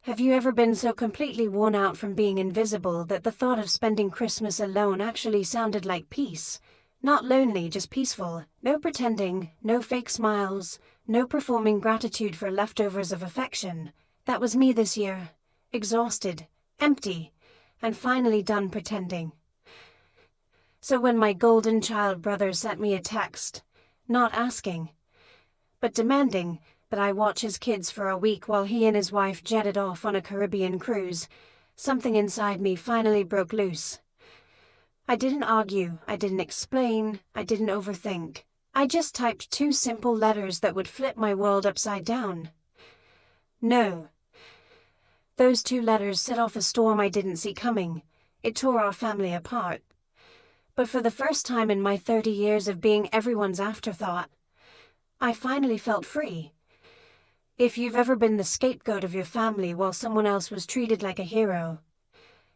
Have you ever been so completely worn out from being invisible that the thought of spending Christmas alone actually sounded like peace? Not lonely, just peaceful. No pretending, no fake smiles, no performing gratitude for leftovers of affection. That was me this year. Exhausted, empty, and finally done pretending. So when my golden child brother sent me a text, not asking, but demanding that I watch his kids for a week while he and his wife jetted off on a Caribbean cruise, something inside me finally broke loose. I didn't argue, I didn't explain, I didn't overthink. I just typed 2 simple letters that would flip my world upside down. No. Those 2 letters set off a storm I didn't see coming. It tore our family apart. But for the first time in my 30 years of being everyone's afterthought, I finally felt free. If you've ever been the scapegoat of your family while someone else was treated like a hero,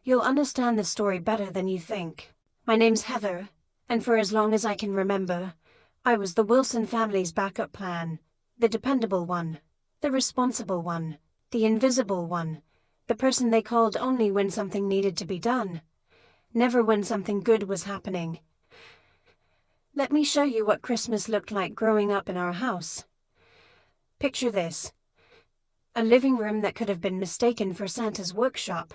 you'll understand the story better than you think. My name's Heather, and for as long as I can remember, I was the Wilson family's backup plan, the dependable one, the responsible one, the invisible one, the person they called only when something needed to be done, never when something good was happening. Let me show you what Christmas looked like growing up in our house. Picture this. A living room that could have been mistaken for Santa's workshop.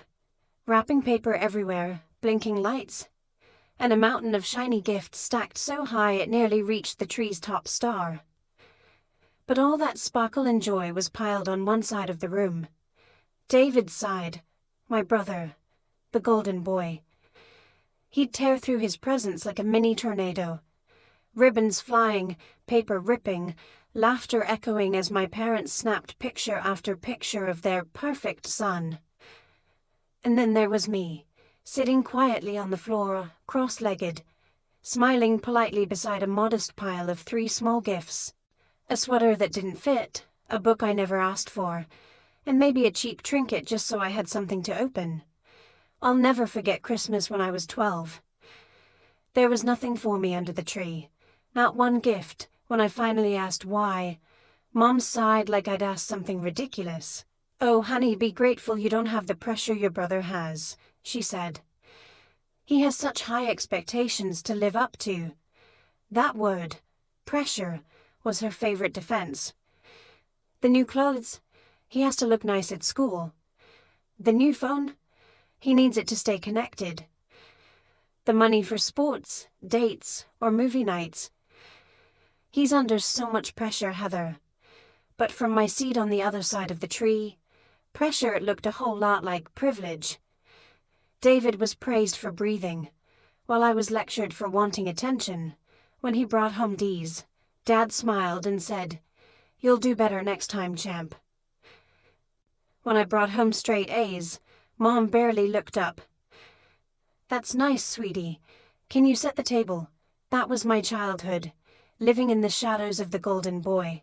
Wrapping paper everywhere, blinking lights, and a mountain of shiny gifts stacked so high it nearly reached the tree's top star. But all that sparkle and joy was piled on one side of the room. David's side, my brother, the golden boy. He'd tear through his presents like a mini tornado. Ribbons flying, paper ripping, laughter echoing as my parents snapped picture after picture of their perfect son. And then there was me, sitting quietly on the floor, cross-legged, smiling politely beside a modest pile of 3 small gifts. A sweater that didn't fit, a book I never asked for, and maybe a cheap trinket just so I had something to open. I'll never forget Christmas when I was 12. There was nothing for me under the tree, not one gift. When I finally asked why, Mom sighed like I'd asked something ridiculous. "Oh, honey, be grateful you don't have the pressure your brother has," she said. "He has such high expectations to live up to." That word, pressure, was her favorite defense. The new clothes, he has to look nice at school. The new phone, he needs it to stay connected. The money for sports, dates, or movie nights. He's under so much pressure, Heather. But from my seat on the other side of the tree, pressure looked a whole lot like privilege. David was praised for breathing, while I was lectured for wanting attention. When he brought home D's, Dad smiled and said, "You'll do better next time, champ." When I brought home straight A's, Mom barely looked up. "That's nice, sweetie. Can you set the table?" That was my childhood, living in the shadows of the golden boy.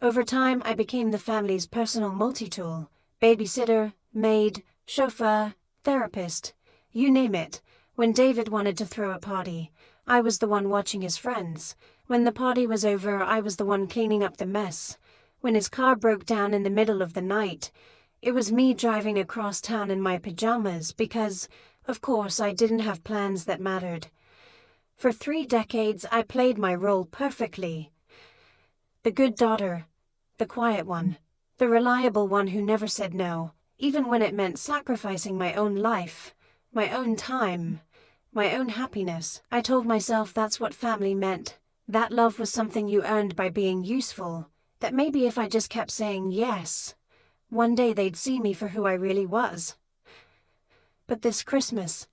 Over time, I became the family's personal multi-tool, babysitter, maid, chauffeur, therapist, you name it. When David wanted to throw a party, I was the one watching his friends. When the party was over, I was the one cleaning up the mess. When his car broke down in the middle of the night, it was me driving across town in my pajamas because, of course, I didn't have plans that mattered. For 3 decades, I played my role perfectly. The good daughter, the quiet one, the reliable one who never said no, even when it meant sacrificing my own life, my own time, my own happiness. I told myself that's what family meant, that love was something you earned by being useful, that maybe if I just kept saying yes, one day they'd see me for who I really was. But this Christmas,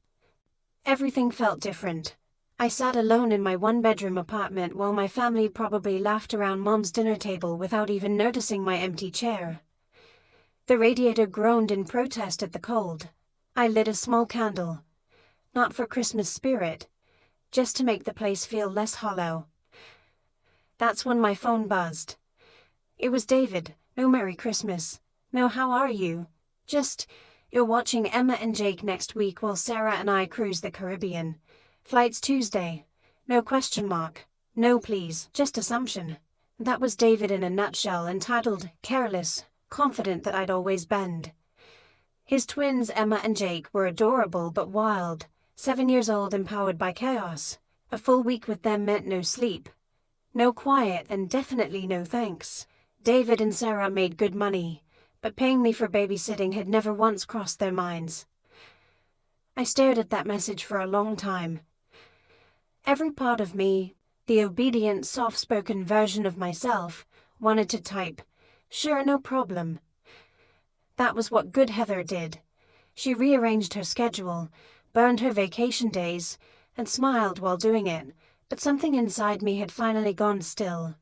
everything felt different. I sat alone in my 1-bedroom apartment while my family probably laughed around Mom's dinner table without even noticing my empty chair. The radiator groaned in protest at the cold. I lit a small candle. Not for Christmas spirit, just to make the place feel less hollow. That's when my phone buzzed. It was David. "No Merry Christmas. No how are you? Just, you're watching Emma and Jake next week while Sarah and I cruise the Caribbean. Flights Tuesday. No question mark. No please, just assumption." That was David in a nutshell, entitled, careless, confident that I'd always bend. His twins Emma and Jake were adorable but wild, 7 years old and powered by chaos. A full week with them meant no sleep, no quiet, and definitely no thanks. David and Sarah made good money, but paying me for babysitting had never once crossed their minds. I stared at that message for a long time. Every part of me, the obedient, soft-spoken version of myself, wanted to type, "Sure, no problem." That was what good Heather did. She rearranged her schedule, burned her vacation days, and smiled while doing it, but something inside me had finally gone still.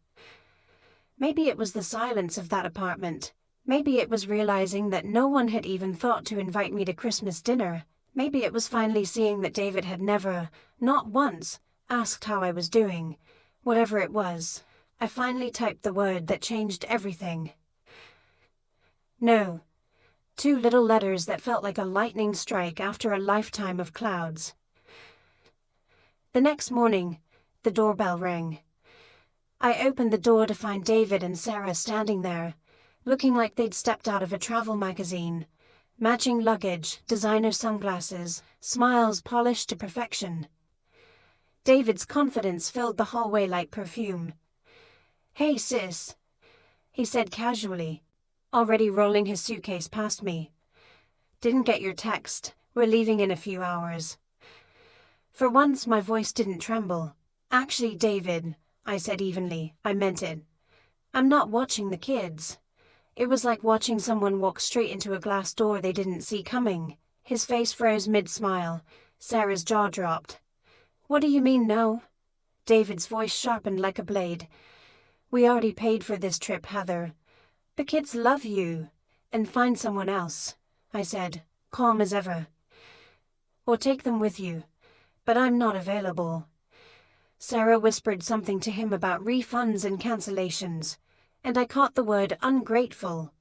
Maybe it was the silence of that apartment. Maybe it was realizing that no one had even thought to invite me to Christmas dinner. Maybe it was finally seeing that David had never, not once, asked how I was doing. Whatever it was, I finally typed the word that changed everything. No. 2 little letters that felt like a lightning strike after a lifetime of clouds. The next morning, the doorbell rang. I opened the door to find David and Sarah standing there, looking like they'd stepped out of a travel magazine. Matching luggage, designer sunglasses, smiles polished to perfection. David's confidence filled the hallway like perfume. "Hey sis," he said casually, already rolling his suitcase past me. "Didn't get your text. We're leaving in a few hours." For once my voice didn't tremble. "Actually, David," I said evenly, "I meant it. I'm not watching the kids." It was like watching someone walk straight into a glass door they didn't see coming. His face froze mid-smile. Sarah's jaw dropped. "What do you mean, no?" David's voice sharpened like a blade. "We already paid for this trip, Heather. The kids love you. And find someone else," I said, calm as ever. "Or take them with you. But I'm not available." Sarah whispered something to him about refunds and cancellations, and I caught the word ungrateful.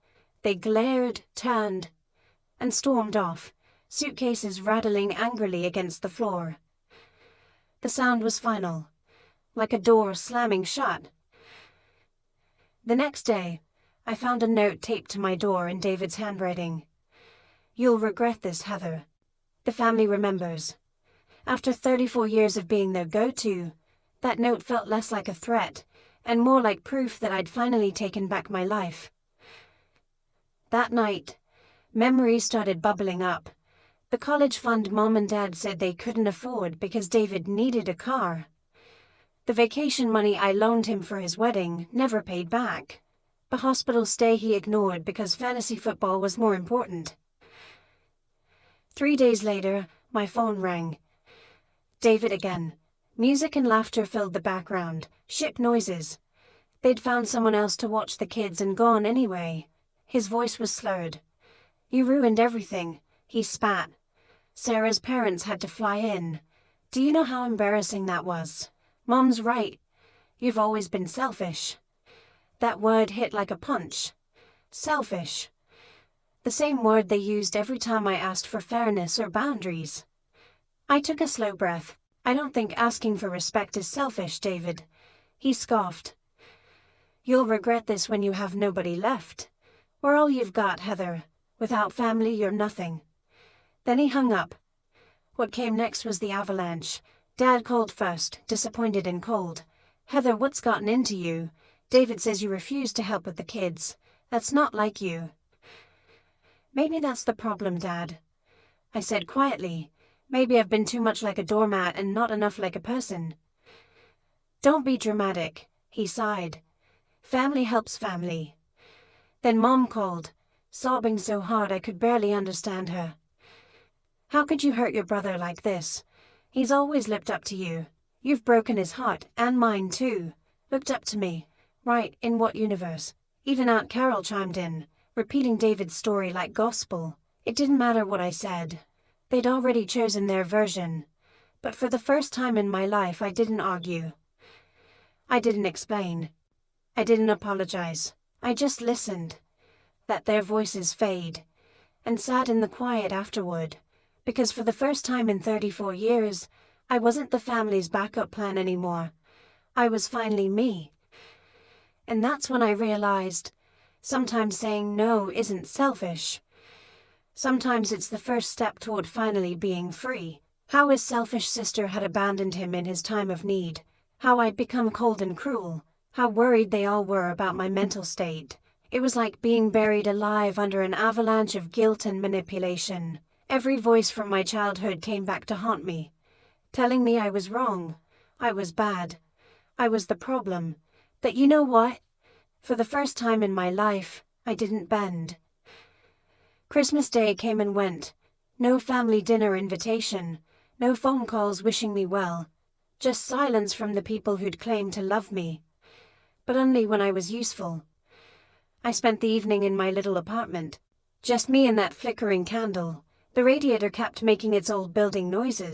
They glared, turned, and stormed off, suitcases rattling angrily against the floor. The sound was final, like a door slamming shut. The next day, I found a note taped to my door in David's handwriting. "You'll regret this, Heather. The family remembers." After 34 years of being their go-to, that note felt less like a threat, and more like proof that I'd finally taken back my life. That night, memories started bubbling up. The college fund Mom and Dad said they couldn't afford because David needed a car. The vacation money I loaned him for his wedding never paid back. The hospital stay he ignored because fantasy football was more important. 3 days later, my phone rang. David again. Music and laughter filled the background, ship noises. They'd found someone else to watch the kids and gone anyway. His voice was slurred. "You ruined everything," he spat. "Sarah's parents had to fly in. Do you know how embarrassing that was? Mom's right. You've always been selfish." That word hit like a punch. Selfish. The same word they used every time I asked for fairness or boundaries. I took a slow breath. "I don't think asking for respect is selfish, David." He scoffed. "You'll regret this when you have nobody left. We're all you've got, Heather. Without family, you're nothing." Then he hung up. What came next was the avalanche. Dad called first, disappointed and cold. "Heather, what's gotten into you? David says you refuse to help with the kids. That's not like you." "Maybe that's the problem, Dad," I said quietly. "Maybe I've been too much like a doormat and not enough like a person." "Don't be dramatic," he sighed. "Family helps family." Then Mom called, sobbing so hard I could barely understand her. "How could you hurt your brother like this? He's always looked up to you. You've broken his heart, and mine too. Looked up to me. Right, in what universe?" Even Aunt Carol chimed in, repeating David's story like gospel. It didn't matter what I said. They'd already chosen their version. But for the first time in my life, I didn't argue. I didn't explain. I didn't apologize. I just listened. Let their voices fade. And sat in the quiet afterward. Because for the first time in 34 years, I wasn't the family's backup plan anymore. I was finally me. And that's when I realized, sometimes saying no isn't selfish. Sometimes it's the first step toward finally being free. How his selfish sister had abandoned him in his time of need. How I'd become cold and cruel. How worried they all were about my mental state. It was like being buried alive under an avalanche of guilt and manipulation. Every voice from my childhood came back to haunt me, telling me I was wrong, I was bad, I was the problem. That you know what? For the first time in my life, I didn't bend. Christmas Day came and went. No family dinner invitation, no phone calls wishing me well. Just silence from the people who'd claimed to love me. But only when I was useful. I spent the evening in my little apartment. Just me and that flickering candle. The radiator kept making its old building noises.